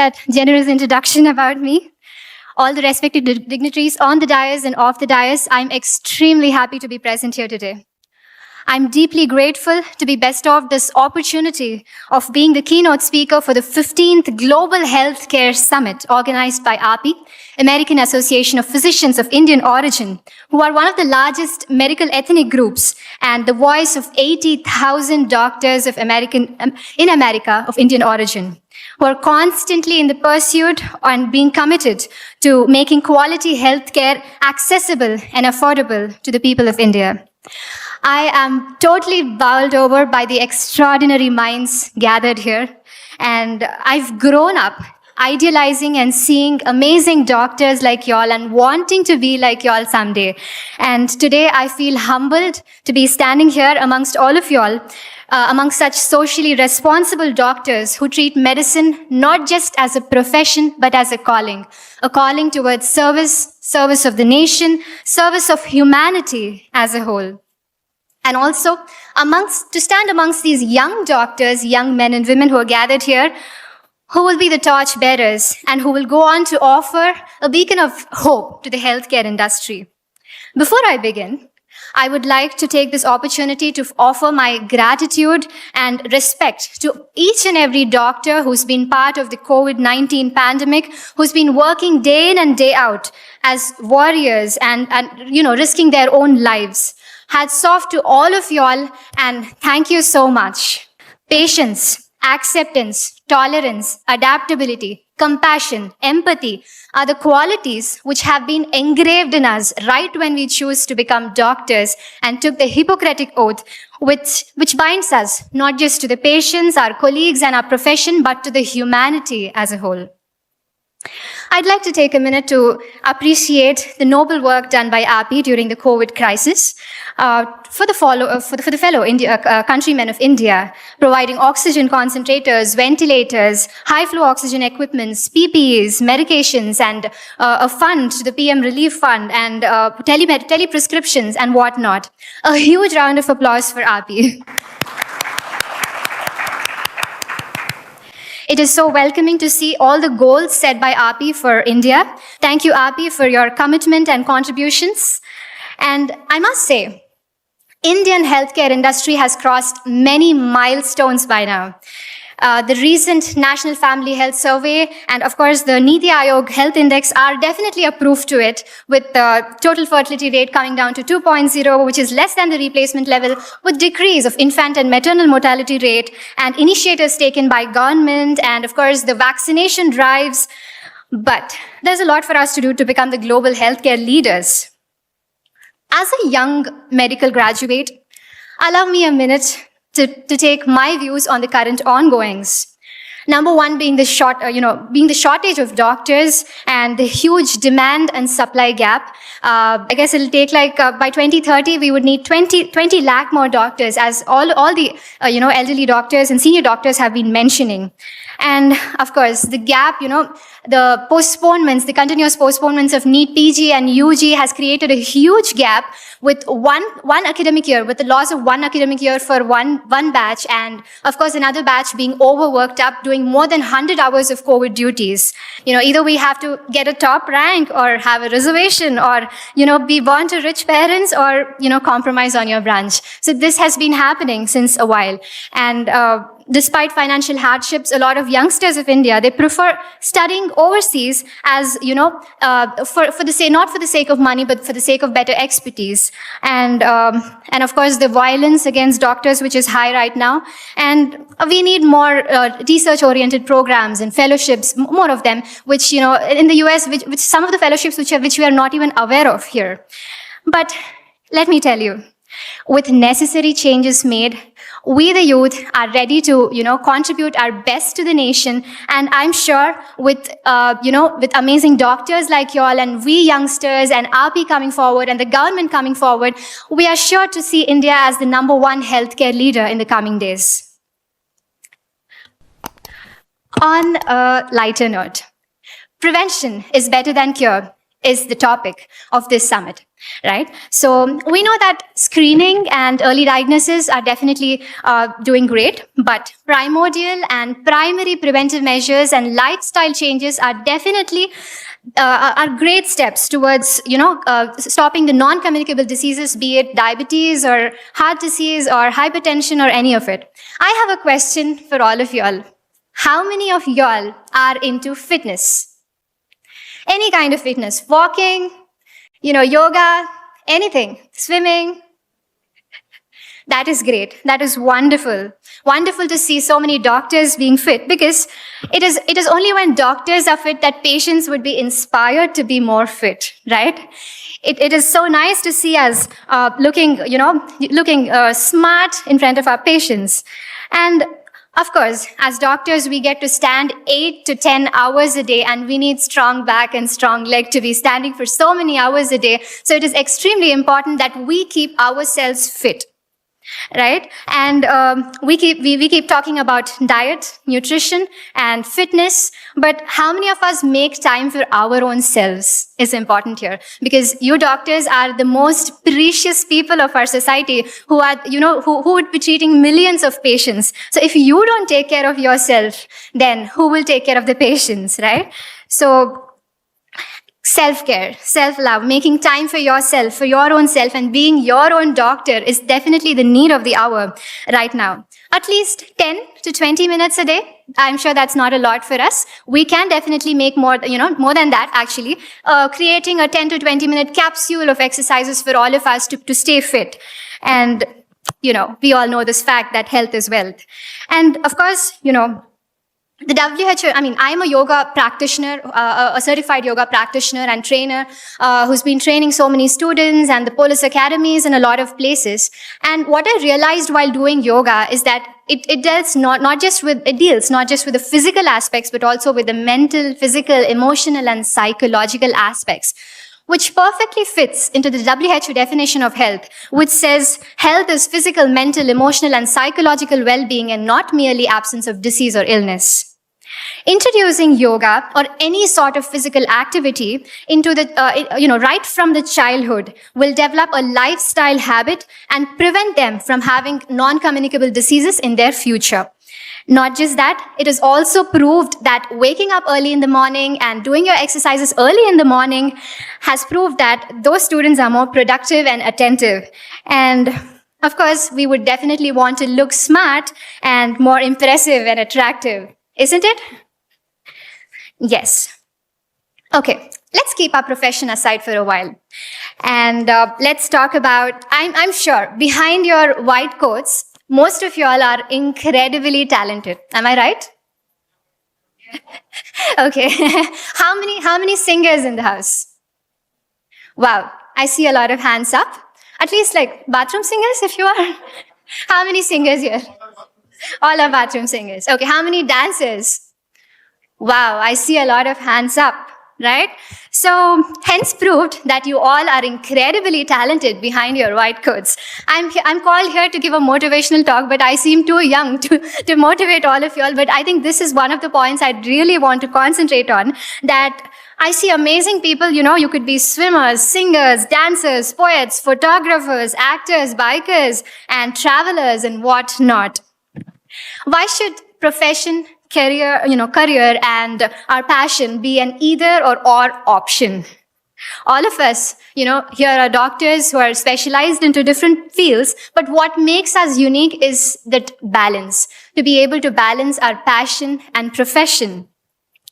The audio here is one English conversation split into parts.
That generous introduction about me. All the respected dignitaries on the dais and off the dais, I'm extremely happy to be present here today. I'm deeply grateful to be bestowed this opportunity of being the keynote speaker for the 15th Global Healthcare Summit organized by API, American Association of Physicians of Indian Origin, who are one of the largest medical ethnic groups and the voice of 80,000 doctors in America of Indian origin, who are constantly in the pursuit and being committed to making quality healthcare accessible and affordable to the people of India. I am totally bowled over by the extraordinary minds gathered here, and I've grown up idealizing and seeing amazing doctors like y'all and wanting to be like y'all someday. And today I feel humbled to be standing here amongst all of y'all, amongst such socially responsible doctors who treat medicine not just as a profession, but as a calling towards service of the nation, service of humanity as a whole. And also, to stand amongst these young doctors, young men and women who are gathered here, who will be the torch bearers and who will go on to offer a beacon of hope to the healthcare industry. Before I begin, I would like to take this opportunity to offer my gratitude and respect to each and every doctor who's been part of the COVID-19 pandemic, who's been working day in and day out as warriors and risking their own lives. Hats off to all of y'all, and thank you so much. Patience, acceptance, tolerance, adaptability, compassion, empathy are the qualities which have been engraved in us right when we choose to become doctors and took the Hippocratic Oath, which binds us not just to the patients, our colleagues, and our profession, but to the humanity as a whole. I'd like to take a minute to appreciate the noble work done by API during the COVID crisis for the fellow countrymen of India, providing oxygen concentrators, ventilators, high-flow oxygen equipments, PPEs, medications, and a fund, the PM Relief Fund, and teleprescriptions and whatnot. A huge round of applause for API. It is so welcoming to see all the goals set by API for India. Thank you, API, for your commitment and contributions. And I must say, Indian healthcare industry has crossed many milestones by now. The recent National Family Health Survey and, of course, the Niti Aayog Health Index are definitely a proof to it, with the total fertility rate coming down to 2.0, which is less than the replacement level, with decrease of infant and maternal mortality rate, and initiatives taken by government, and, of course, the vaccination drives. But there's a lot for us to do to become the global healthcare leaders. As a young medical graduate, allow me a minute to take my views on the current ongoings. Number one being the shortage of doctors and the huge demand and supply gap. I guess it'll take by 2030, we would need 20 lakh more doctors, as all the elderly doctors and senior doctors have been mentioning. And of course, the gap, the postponements, the continuous postponements of NEET PG and UG has created a huge gap with one academic year, with the loss of one academic year for one batch, and of course another batch being overworked up, doing more than 100 hours of COVID duties. Either we have to get a top rank or have a reservation or, be born to rich parents or, compromise on your branch. So this has been happening since a while. And despite financial hardships, a lot of youngsters of India, they prefer studying overseas as, not for the sake of money, but for the sake of better expertise. And of course, the violence against doctors, which is high right now. And we need more research-oriented programs and fellowships, more of them, which, in the US, which some of the fellowships which we are not even aware of here. But let me tell you, with necessary changes made, we the youth are ready to, contribute our best to the nation. And I'm sure with amazing doctors like y'all and we youngsters and API coming forward and the government coming forward, we are sure to see India as the #1 healthcare leader in the coming days. On a lighter note, prevention is better than cure. is the topic of this summit, right? So we know that screening and early diagnosis are definitely doing great, but primordial and primary preventive measures and lifestyle changes are definitely are great steps towards, stopping the non-communicable diseases, be it diabetes or heart disease or hypertension or any of it. I have a question for all of y'all. How many of y'all are into fitness? Any kind of fitness, walking, yoga, anything, swimming. That is great. That is wonderful. Wonderful to see so many doctors being fit, because it is only when doctors are fit that patients would be inspired to be more fit, right? It is so nice to see us looking smart in front of our patients. And of course, as doctors, we get to stand 8 to 10 hours a day, and we need strong back and strong leg to be standing for so many hours a day. So it is extremely important that we keep ourselves fit, right? And we keep talking about diet, nutrition, and fitness, but how many of us make time for our own selves is important here, because you doctors are the most precious people of our society who are, who would be treating millions of patients. So if you don't take care of yourself, then who will take care of the patients, right? So self-care, self-love, making time for yourself, for your own self, and being your own doctor is definitely the need of the hour right now. At least 10 to 20 minutes a day. I'm sure that's not a lot for us. We can definitely make more, more than that, actually. Creating a 10 to 20 minute capsule of exercises for all of us to stay fit. And, we all know this fact that health is wealth. And of course, the WHO, I'm a yoga practitioner, a certified yoga practitioner and trainer who's been training so many students and the police academies in a lot of places. And what I realized while doing yoga is that it deals not just with the physical aspects, but also with the mental, physical, emotional, and psychological aspects, which perfectly fits into the WHO definition of health, which says health is physical, mental, emotional, and psychological well-being, and not merely absence of disease or illness. Introducing yoga or any sort of physical activity into the, right from the childhood will develop a lifestyle habit and prevent them from having non-communicable diseases in their future. Not just that, it is also proved that waking up early in the morning and doing your exercises early in the morning has proved that those students are more productive and attentive. And of course, we would definitely want to look smart and more impressive and attractive, isn't it? Yes. Okay, let's keep our profession aside for a while. And let's talk about, I'm sure, behind your white coats, most of y'all are incredibly talented. Am I right? Okay. How many singers in the house? Wow, I see a lot of hands up. At least like bathroom singers, if you are. How many singers here? All are bathroom singers. Okay, how many dancers? Wow, I see a lot of hands up, right? So, hence proved that you all are incredibly talented behind your white coats. I'm called here to give a motivational talk, but I seem too young to motivate all of you all. But I think this is one of the points I'd really want to concentrate on, that I see amazing people, you could be swimmers, singers, dancers, poets, photographers, actors, bikers, and travelers and whatnot. Why should profession, career and our passion be an either or option? All of us, here are doctors who are specialized into different fields, but what makes us unique is that balance, to be able to balance our passion and profession.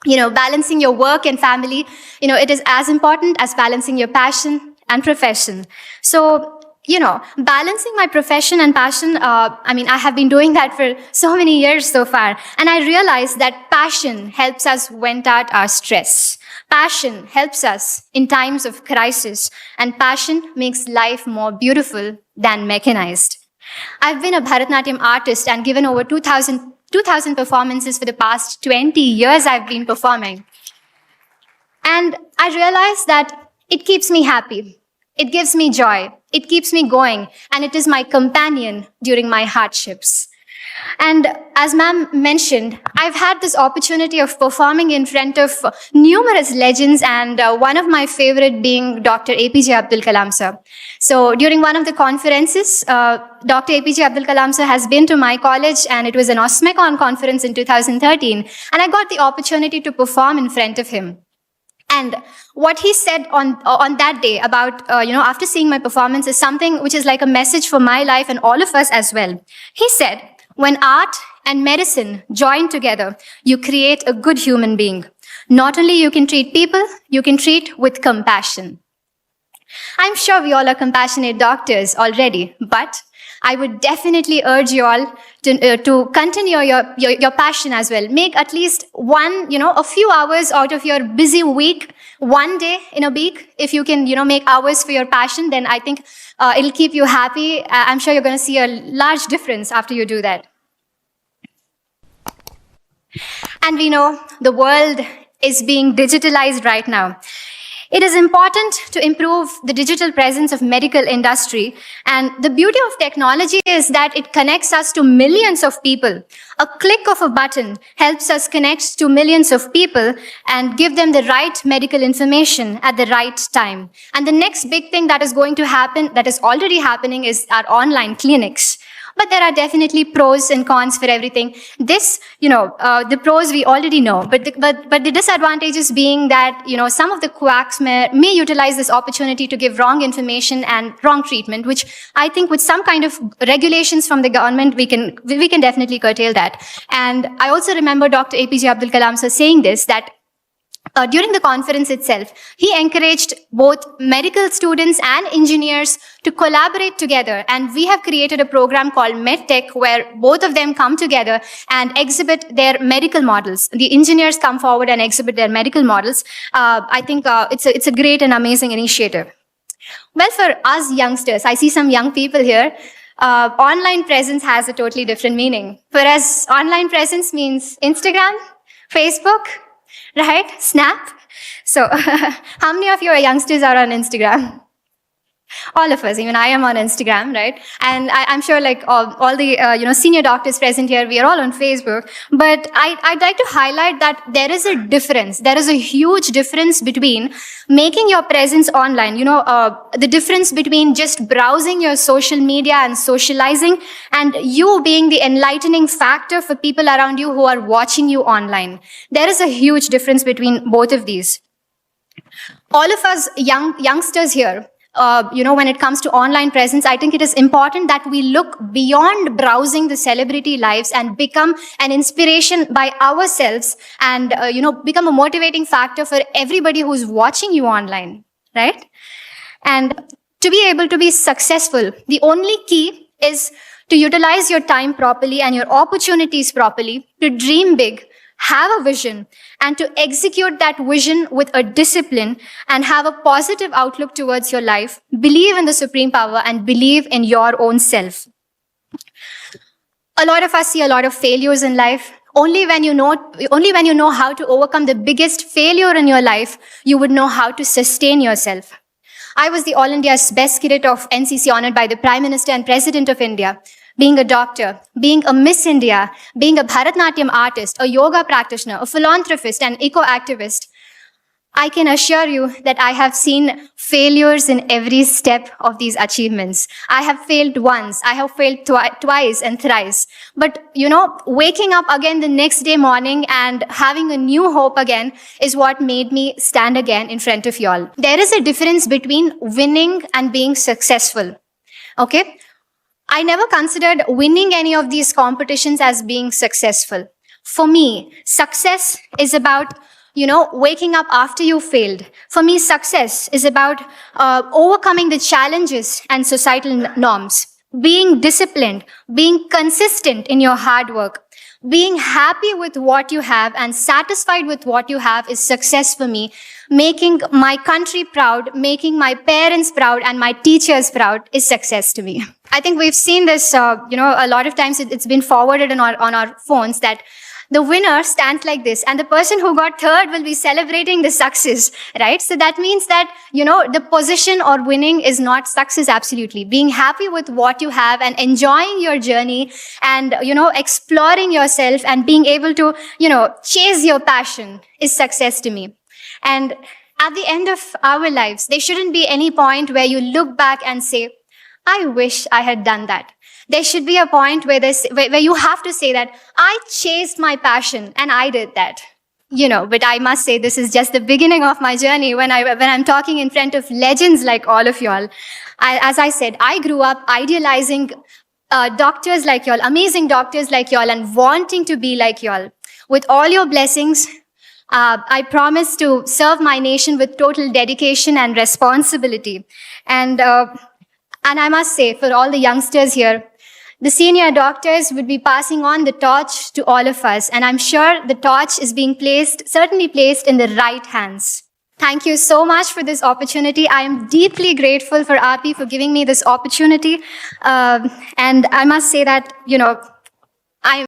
Balancing your work and family, it is as important as balancing your passion and profession. So, balancing my profession and passion, I have been doing that for so many years so far. And I realized that passion helps us vent out our stress. Passion helps us in times of crisis. And passion makes life more beautiful than mechanized. I've been a Bharatanatyam artist and given over 2,000 performances for the past 20 years I've been performing. And I realized that it keeps me happy. It gives me joy. It keeps me going. And it is my companion during my hardships. And as ma'am mentioned, I've had this opportunity of performing in front of numerous legends, and one of my favorite being Dr. APJ Abdul Kalam sir. So during one of the conferences, Dr. APJ Abdul Kalam sir has been to my college, and it was an OSMECON conference in 2013, and I got the opportunity to perform in front of him. And what he said on that day about, after seeing my performance is something which is like a message for my life and all of us as well. He said, when art and medicine join together, you create a good human being. Not only you can treat people, you can treat with compassion. I'm sure we all are compassionate doctors already, but I would definitely urge you all to continue your passion as well. Make at least a few hours out of your busy week, one day in a week. If you can, make hours for your passion, then I think it'll keep you happy. I'm sure you're going to see a large difference after you do that. And we know the world is being digitalized right now. It is important to improve the digital presence of medical industry. And the beauty of technology is that it connects us to millions of people. A click of a button helps us connect to millions of people and give them the right medical information at the right time. And the next big thing that is going to happen, that is already happening, is our online clinics. But there are definitely pros and cons for everything. This, the pros we already know, but the disadvantages being that, some of the quacks may utilize this opportunity to give wrong information and wrong treatment, which I think with some kind of regulations from the government, we can definitely curtail that. And I also remember Dr. APJ Abdul Kalam sir saying this, that during the conference itself, he encouraged both medical students and engineers to collaborate together. And we have created a program called MedTech, where both of them come together and exhibit their medical models. The engineers come forward and exhibit their medical models. I think it's a great and amazing initiative. Well, for us youngsters, I see some young people here. Online presence has a totally different meaning. For us, online presence means Instagram, Facebook, right? Snap. So how many of your youngsters are on Instagram? All of us, even I am on Instagram, right? And I'm sure like all the senior doctors present here, we are all on Facebook. But I'd like to highlight that there is a difference. There is a huge difference between making your presence online, the difference between just browsing your social media and socializing, and you being the enlightening factor for people around you who are watching you online. There is a huge difference between both of these. All of us youngsters here, when it comes to online presence, I think it is important that we look beyond browsing the celebrity lives and become an inspiration by ourselves and, become a motivating factor for everybody who's watching you online, right? And to be able to be successful, the only key is to utilize your time properly and your opportunities properly, to dream big, have a vision, and to execute that vision with a discipline and have a positive outlook towards your life. Believe in the supreme power and believe in your own self. A lot of us see a lot of failures in life. Only when you know how to overcome the biggest failure in your life, you would know how to sustain yourself. I was the All India's Best Cadet of NCC, honored by the Prime Minister and President of India. Being a doctor, being a Miss India, being a Bharatanatyam artist, a yoga practitioner, a philanthropist, and eco-activist, I can assure you that I have seen failures in every step of these achievements. I have failed once, I have failed twice and thrice. But, waking up again the next day morning and having a new hope again is what made me stand again in front of y'all. There is a difference between winning and being successful, okay? I never considered winning any of these competitions as being successful. For me, success is about, waking up after you failed. For me, success is about overcoming the challenges and societal norms, being disciplined, being consistent in your hard work. Being happy with what you have and satisfied with what you have is success for me. Making my country proud, making my parents proud, and my teachers proud is success to me. I think we've seen this, a lot of times it's been forwarded on our phones that the winner stands like this, and the person who got third will be celebrating the success, right? So that means that, the position or winning is not success. Absolutely. Being happy with what you have and enjoying your journey and, exploring yourself and being able to, chase your passion is success to me. And at the end of our lives, there shouldn't be any point where you look back and say, I wish I had done that. There should be a point where you have to say that I chased my passion and I did that. But I must say this is just the beginning of my journey when I'm talking in front of legends like all of y'all. As I said, I grew up idealizing doctors like y'all, amazing doctors like y'all, and wanting to be like y'all. With all your blessings, I promise to serve my nation with total dedication and responsibility. And I must say, for all the youngsters here, the senior doctors would be passing on the torch to all of us. And I'm sure the torch is being certainly placed in the right hands. Thank you so much for this opportunity. I am deeply grateful for RP for giving me this opportunity. And I must say that,